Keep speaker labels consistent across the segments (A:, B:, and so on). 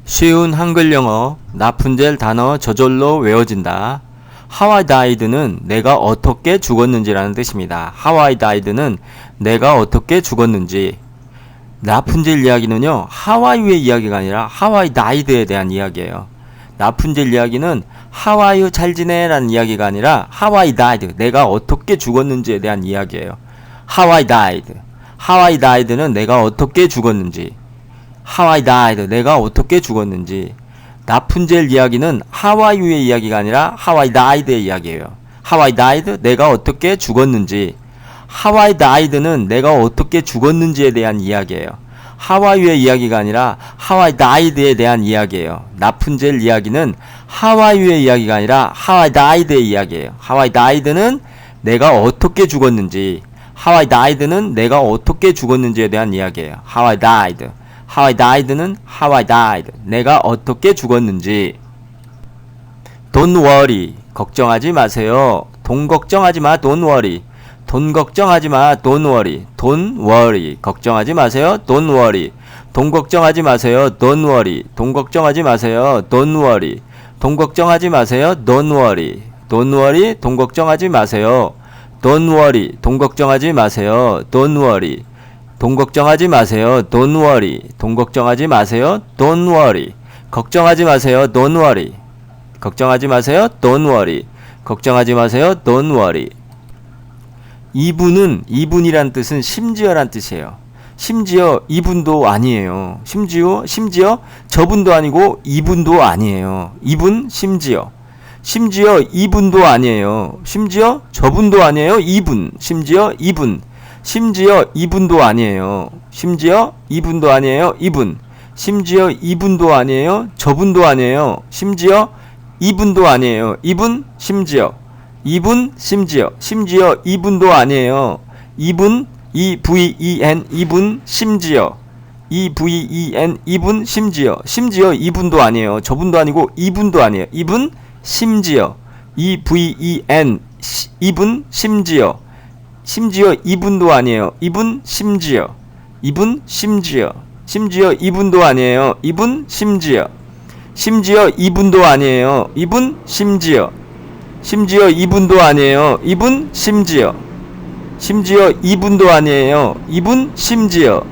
A: 쉬운 한글 영어 라푼젤 단어 저절로 외워진다. How I died는 내가 어떻게 죽었는지라는 뜻입니다. How I died는 내가 어떻게 죽었는지. 라푼젤 이야기는요, 하와이의 이야기가 아니라 How I died에 대한 이야기예요. 라푼젤 이야기는 How are you 잘 지내? 라는 이야기가 아니라 How I died, 내가 어떻게 죽었는지에 대한 이야기예요. How I died. How I died는 내가 어떻게 죽었는지. How I died, 내가 어떻게 죽었는지. 라푼젤 이야기는 하와이유의 이야기가 아니라 How I died의 이야기예요. How I died, 내가 어떻게 죽었는지. How I died는 내가 어떻게 죽었는지에 대한 이야기예요. 하와이유의 이야기가 아니라 How I died에 대한 이야기예요. 라푼젤 이야기는 하와이유의 이야기가 아니라 How I died의 이야기예요. How I died는 내가 어떻게 죽었는지. How I died는 내가 어떻게 죽었는지에 대한 이야기예요. How I died. How I died는 How I died. 내가 어떻게 죽었는지. Don't worry. 걱정하지 마세요. 돈 걱정하지 마. Don't worry. 돈 걱정하지 마. Don't worry. Don't worry. 걱정하지 마세요. Don't worry. 돈 걱정하지 마세요. Don't worry. 돈 걱정하지 마세요. Don't worry. 돈 걱정하지 마세요. Don't worry. Don't worry. 돈 걱정하지 마세요. Don't worry. 돈 걱정하지 마세요. Don't worry. 돈 걱정하지 마세요. Don't worry. 돈 걱정하지 마세요. Don't worry. 걱정하지 마세요. Don't worry. 걱정하지 마세요. Don't worry. 걱정하지 마세요. Don't worry. 이분이란 뜻은 심지어란 뜻이에요. 심지어 이분도 아니에요. 심지어 저분도 아니고 이분도 아니에요. 이분 심지어 이분도 아니에요. 심지어 저분도 아니에요. 심지어 이분도 아니에요. 심지어 이분도 아니에요. 심지어 이분도 아니에요. 저분도 아니에요. 심지어 이분도 아니에요. 심지어 이분도 아니에요. EVEN 심지어 심지어 이분도 아니에요. 저분도 아니고 이분도 아니에요. 심지어 심지어 이분도 아니에요. 심지어 이분도 아니에요. 심지어 이분도 아니에요. 심지어 이분도 아니에요. 심지어 이분도 아니에요. 심지어.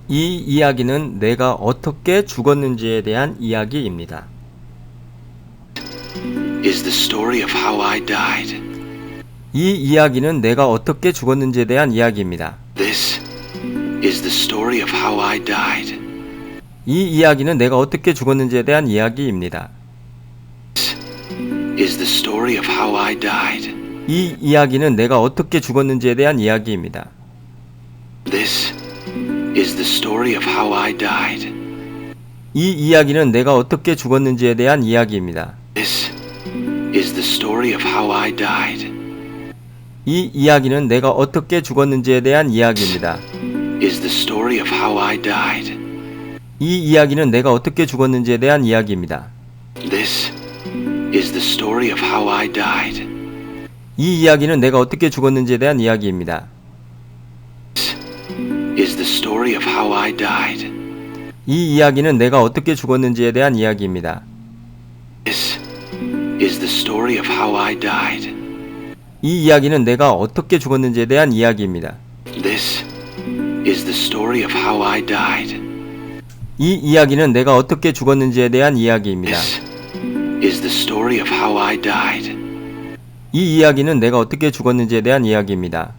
A: 이 이야기는 내가 어떻게 죽었는지에 대한 이야기입니다.
B: Is the story of how I died.
A: 이 이야기는 내가 어떻게 죽었는지에 대한 이야기입니다.
B: This is the story of how I died.
A: 이 이야기는 내가 어떻게 죽었는지에 대한 이야기입니다.
B: Is the story of how I died.
A: 이 이야기는 내가 어떻게 죽었는지에 대한 이야기입니다.
B: This is the story of how I died.
A: 이 이야기는 내가 어떻게 죽었는지에 대한 이야기입니다.
B: This is the story of how I died.
A: 이 이야기는 내가 어떻게 죽었는지에 대한 이야기입니다.
B: Is the story of how I died.
A: 이 이야기는 내가 어떻게 죽었는지에 대한 이야기입니다.
B: This is the story of how I died.
A: 이 이야기는 내가 어떻게 죽었는지에 대한 이야기입니다.
B: Is the story of how I died.
A: 이 이야기는 내가 어떻게 죽었는지에 대한 이야기입니다.
B: This is the story of how I died.
A: 이 이야기는 내가 어떻게 죽었는지에 대한 이야기입니다.
B: This is the story of how I died.
A: 이 이야기는 내가 어떻게 죽었는지에 대한 이야기입니다.
B: This is the story of how I died.
A: 이 이야기는 내가 어떻게 죽었는지에 대한 이야기입니다.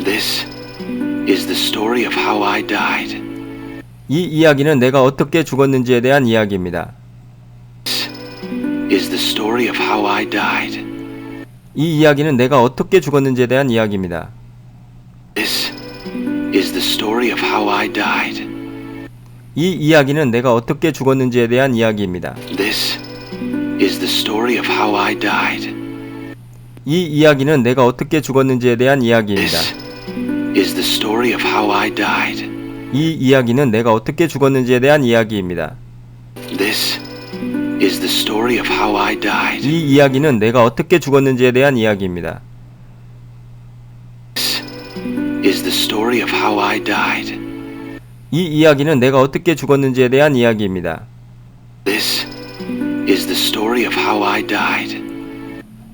B: This is the story of how I died.
A: 이 이야기는 내가 어떻게 죽었는지에 대한 이야기입니다.
B: This is the story of how I died.
A: 이 이야기는 내가 어떻게 죽었는지에 대한 이야기입니다.
B: This is the story of how I died.
A: 이 이야기는 내가 어떻게 죽었는지에 대한 이야기입니다.
B: This is the story of how I died.
A: 이 이야기는 내가 어떻게 죽었는지에 대한 이야기입니다.
B: This is the story of how I died.
A: 이 이야기는 내가 어떻게 죽었는지에 대한 이야기입니다.
B: This is the story of how I died.
A: 이 이야기는 내가 어떻게 죽었는지에 대한 이야기입니다.
B: This is the story of how I died.
A: 이 이야기는 내가 어떻게 죽었는지에 대한 이야기입니다.
B: This is the story of how I died.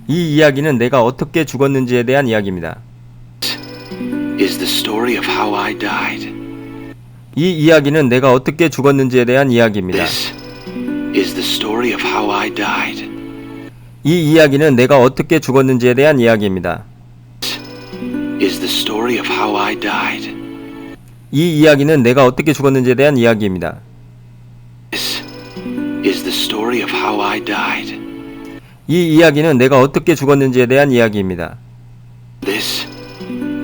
A: 이 이야기는 내가 어떻게 죽었는지에 대한 이야기입니다.
B: Is the story of how I died.
A: 이 이야기는 내가 어떻게 죽었는지에 대한 이야기입니다.
B: This is the story of how I died.
A: 이 이야기는 내가 어떻게 죽었는지에 대한 이야기입니다.
B: Is the story of how I died.
A: 이 이야기는 내가 어떻게 죽었는지에 대한 이야기입니다.
B: This is the story of how I died.
A: 이 이야기는 내가 어떻게 죽었는지에 대한 이야기입니다.
B: This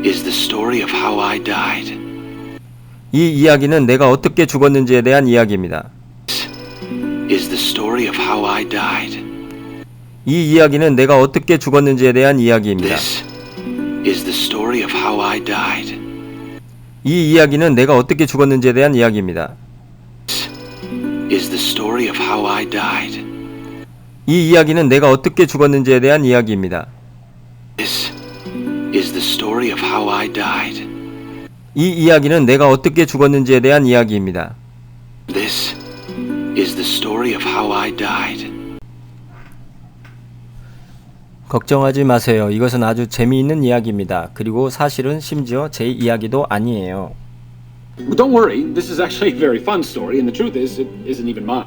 B: is the story of how I died.
A: 이 이야기는 내가 어떻게 죽었는지에 대한 이야기입니다.
B: Is the story of how I died.
A: 이 이야기는 내가 어떻게 죽었는지에 대한 이야기입니다.
B: This is the story of how I died.
A: 이 이야기는 내가 어떻게 죽었는지에 대한 이야기입니다.
B: Is the story of how I died.
A: 이 이야기는 내가 어떻게 죽었는지에 대한 이야기입니다.
B: This is the story of how I died.
A: 이 이야기는 내가 어떻게 죽었는지에 대한 이야기입니다.
B: This is the story of how I died.
A: 걱정하지 마세요. 이것은 아주 재미있는 이야기입니다. 그리고 사실은 심지어 제 이야기도 아니에요.
C: Well, don't worry. This is actually a very fun story, and the truth is, it isn't even mine.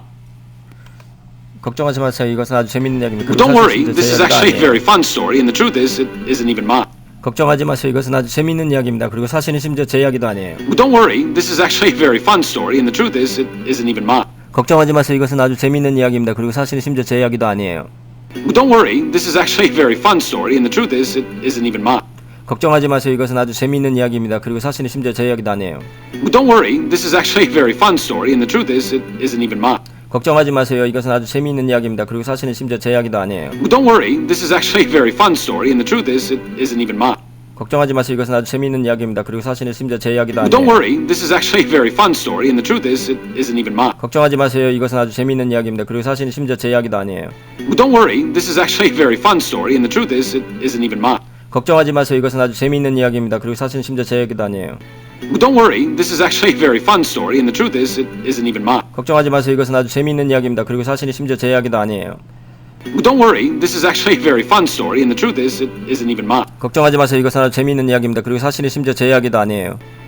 A: 걱정하지 마세요. 이것은 아주 재미있는 이야기입니다.
C: Well,
A: 그리고
C: don't
A: 사실
C: worry.
A: 심지어
C: This
A: 제
C: is
A: 이야기도
C: actually a
A: 아니에요.
C: very fun story, and the truth is, it isn't even mine.
A: 걱정하지 마세요. 이것은 아주 재미있는 이야기입니다. 그리고 사실은 심지어 제 이야기도 아니에요.
C: Well, don't worry. This is actually a very fun story, and the truth is, it isn't even mine.
A: 걱정하지 마세요. 이것은 아주 재미있는 이야기입니다. 그리고 사실은 심지어 제 이야기도 아니에요.
C: Well, don't worry. This is actually a very fun story, and the truth is, it isn't even mine.
A: 걱정하지 마세요. 이것은 아주 재미있는 이야기입니다. 그리고 사실은 심지어 제 이야기도 아니에요.
C: Well, don't worry. This is actually a very fun story, and the truth is, it isn't even mine.
A: 걱정하지 마세요. 이것은 아주 재미있는 이야기입니다. 그리고 사실은 심지어 제 이야기도 아니에요.
C: Well, don't worry. This is actually a very fun story, and the truth is, it isn't even mine.
A: 걱정하지 마세요. 이것은 아주 재미있는 이야기입니다. 그리고 사실은 심지어 제 이야기도
C: Well, don't
A: 아니에요.
C: worry. This is actually a very fun story, and the truth is, it isn't even mine.
A: 걱정하지 마세요. 이것은 아주 재미있는 이야기입니다. 그리고 사실은 심지어 제 이야기도 아니에요.
C: Well, don't worry. This is actually a very fun story, and the truth is, it isn't even mine.
A: 걱정하지 마세요. 이것은 아주 재미있는 이야기입니다. 그리고 사실은 심지어 제 이야기도 아니에요.
C: Well, don't worry. This is actually a very fun story, and the truth is, it isn't even mine.
A: 걱정하지 마세요. 이것은 아주 재미있는 이야기입니다. 그리고 사실은 심지어 제 이야기도 아니에요.
C: Well, don't worry. This is actually a very fun story, and the truth is, it isn't even mine.
A: 걱정하지 마세요. 이것은 아주 재미있는 이야기입니다. 그리고 사실은 심지어 제 이야기도 아니에요.
C: Well, don't worry. This is actually a very fun story, and the truth is, it isn't even mine.
A: 걱정하지 마세요. 이것은 아주 재미있는 이야기입니다. 그리고 사실은 심지어 제 이야기도 아니에요.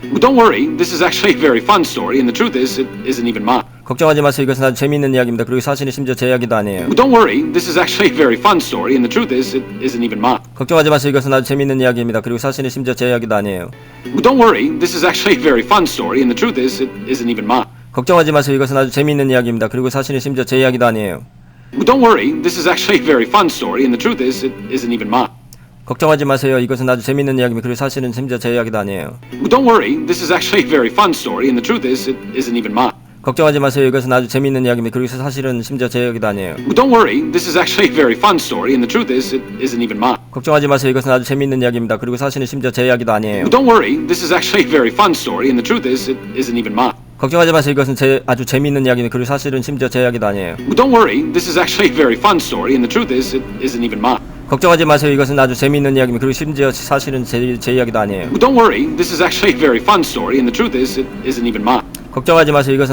C: Well, don't worry. This is actually a very fun story, and the truth is, it isn't even mine.
A: 걱정하지 마세요. 이것은 아주 재미있는 이야기입니다. 그리고 사실은 심지어 제 이야기도 아니에요.
C: Well, don't worry. This is actually a very fun story, and the truth is, it isn't even mine.
A: 걱정하지 마세요. 이것은 아주 재미있는 이야기입니다. 그리고 사실은 심지어 제 이야기도 아니에요.
C: Well, don't worry. This is actually a very fun story, and the truth is, it isn't even mine.
A: 걱정하지 마세요. 이것은 아주 재미있는 이야기입니다. 그리고 사실은 심지어 제 이야기도 아니에요.
C: Well, don't worry. This is actually a very fun story, and the truth is, it isn't even mine.
A: 걱정하지 마세요. 이것은 아주 재미있는 이야기입니다. 그리고 사실은 심지어 제 이야기도 아니에요.
C: Well, don't worry. This is actually a very fun story, and the truth is, it isn't even mine.
A: 걱정하지 마세요. 이것은 아주 재미있는 이야기입니다. 그리고 사실은 심지어 제 이야기도 아니에요.
C: Well, don't worry. This is actually a very fun story, and the truth is, it isn't even mine.
A: 걱정하지 마세요. 이것은 아주 재미있는 이야기입니다. 그리고 사실은 심지어 제 이야기도 아니에요.
C: Well, don't worry. This is actually a very fun story, and the truth is, it isn't even mine.
A: 걱정하지 마세요. 이것은 아주 재미있는 이야기입니다. 그리고 심지어 사실은 제 이야기도 아니에요.
C: Well, don't worry. This is actually a very fun story, and the truth is, it isn't even mine.
A: 걱정하지 마세요. 이것은 아주 재미있는 이야기입니다. 그리고 사실은 심지어 제 이야기도 아니에요.
C: Well, don't worry. This is actually a very fun story, and the truth is, it isn't even mine.
A: 걱정하지 마세요. 이것은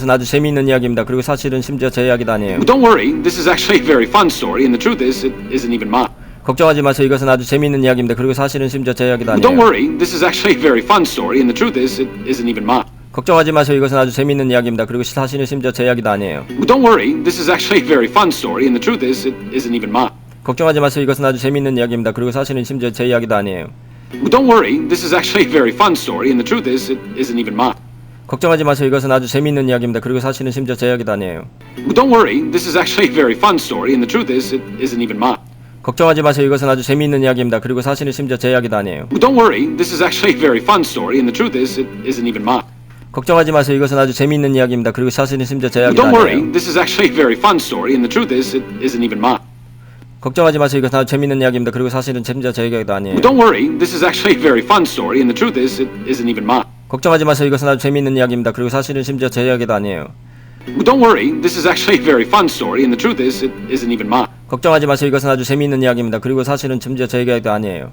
A: 아주 재미있는 이야기입니다. 그리고 사실은 심지어 제 이야기도 아니에요.
C: Well, don't worry. This is actually a very fun story, and the truth is, it isn't even mine.
A: 걱정하지 마세요. 이것은 아주 재미있는 이야기입니다. 그리고 사실은 심지어 제 이야기도
C: Well, don't
A: 아니에요.
C: worry. This is actually a very fun story, and the truth is, it isn't even mine.
A: 걱정하지 마세요. 이것은 아주 재미있는 이야기입니다. 그리고 사실은 심지어 제 이야기도 아니에요.
C: Well, don't worry. This is actually a very fun story, and the truth is, it isn't even mine.
A: 걱정하지 마세요. 이것은 아주 재미있는 이야기입니다. 그리고 사실은 심지어 제 이야기도 아니에요.
C: Well, don't worry. This is actually a very fun story, and the truth is, it isn't even mine.
A: 걱정하지 마세요. 이것은 아주 재미있는 이야기입니다. 그리고 사실은 심지어 제 이야기도 아니에요.
C: Well, don't worry. This is actually a very fun story, and the truth is, it isn't even mine.
A: 걱정하지 마세요. 이것은 아주 재미있는 이야기입니다. 그리고 사실은 심지어 제 이야기도 아니에요.
C: Well, don't worry. This is actually a very fun story, and the truth is, it isn't even mine.
A: 걱정하지 마세요. 이것은 아주 재미있는 이야기입니다. 그리고 사실은 심지어 제
C: Well,
A: 이야기도
C: don't worry.
A: 아니에요.
C: This is actually a very fun story, and the truth is, it isn't even mine.
A: 걱정하지 마세요. 이것은 아주 재미있는 이야기입니다. 그리고 사실은 심지어 제 이야기도 아니에요.
C: Well, don't worry. This is actually a very fun story, and the truth is, it isn't even mine.
A: 걱정하지 마세요. 이것은 아주 재미있는 이야기입니다. 그리고 사실은 심지어 제 이야기도 아니에요.
C: Don't worry, this is actually a very fun story, and the truth is, it isn't even mine.
A: 걱정하지 마세요. 이것은 아주 재미있는 이야기입니다. 그리고 사실은 심지어 제 이야기도 아니에요.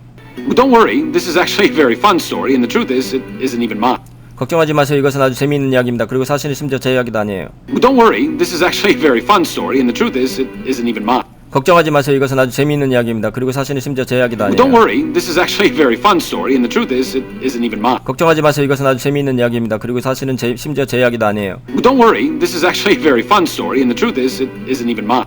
C: Don't worry, this is actually a very fun story, and the truth is, it isn't even mine.
A: 걱정하지 마세요. 이것은 아주 재미있는 이야기입니다. 그리고 사실은 심지어 제 이야기도 아니에요.
C: Don't worry, this is actually a very fun story, and the truth is, it isn't even mine.
A: 걱정하지 마세요. 이것은 아주 재미있는 이야기입니다. 그리고 사실은 심지어 제 이야기도 아니에요.
C: Don't worry, this is actually a very fun story, and the truth is, it isn't even mine.
A: 걱정하지 마세요. 이것은 아주 재미있는 이야기입니다. 그리고 사실은 심지어 제 이야기도 아니에요.
C: Don't worry, this is actually a very fun story, and the truth is, it isn't even mine.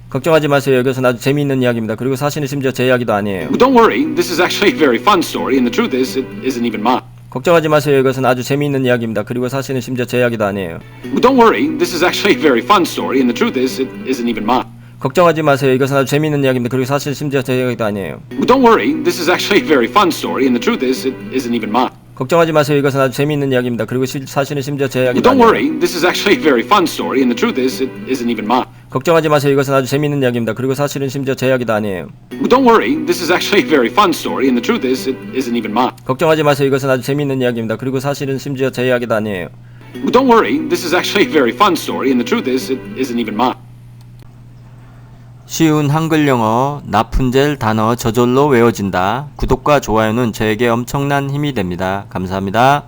A: 걱정하지 마세요. 이것은 아주 재미있는 이야기입니다. 그리고 사실은 심지어 제 이야기도 아니에요.
C: Don't worry, this is actually a very fun story, and the truth is, it isn't even mine.
A: 걱정하지 마세요. 이것은 아주 재미있는 이야기입니다. 그리고 사실은 심지어 제 이야기도 아니에요.
C: Don't worry, this is actually a very fun story, and the truth is, it isn't even mine.
A: 걱정하지 마세요. 이것은 아주 재미있는 이야기입니다. 그리고 사실 심지어 제 이야기도 아니에요.
C: Don't worry, this is actually a very fun story, and the truth is, it isn't even mine.
A: 걱정하지 마세요. 이것은 아주 재미있는 이야기입니다. 그리고 사실은 심지어 제 이야기도
C: Don't
A: 아니에요.
C: worry, this is actually a very fun story, and the truth is, it isn't even mine.
A: 걱정하지 마세요. 이것은 아주 재미있는 이야기입니다. 그리고 사실은 심지어 제 이야기도 아니에요.
C: Don't worry, this is actually a very fun story, and the truth is, it isn't even mine.
A: 걱정하지 마세요. 이것은 아주 재미있는 이야기입니다. 그리고 사실은 심지어 제 이야기도 아니에요.
C: Don't worry, this is actually a very fun story, and the truth is, it isn't even mine.
A: 쉬운 한글 영어 라푼젤 단어 저절로 외워진다. 구독과 좋아요는 저에게 엄청난 힘이 됩니다. 감사합니다.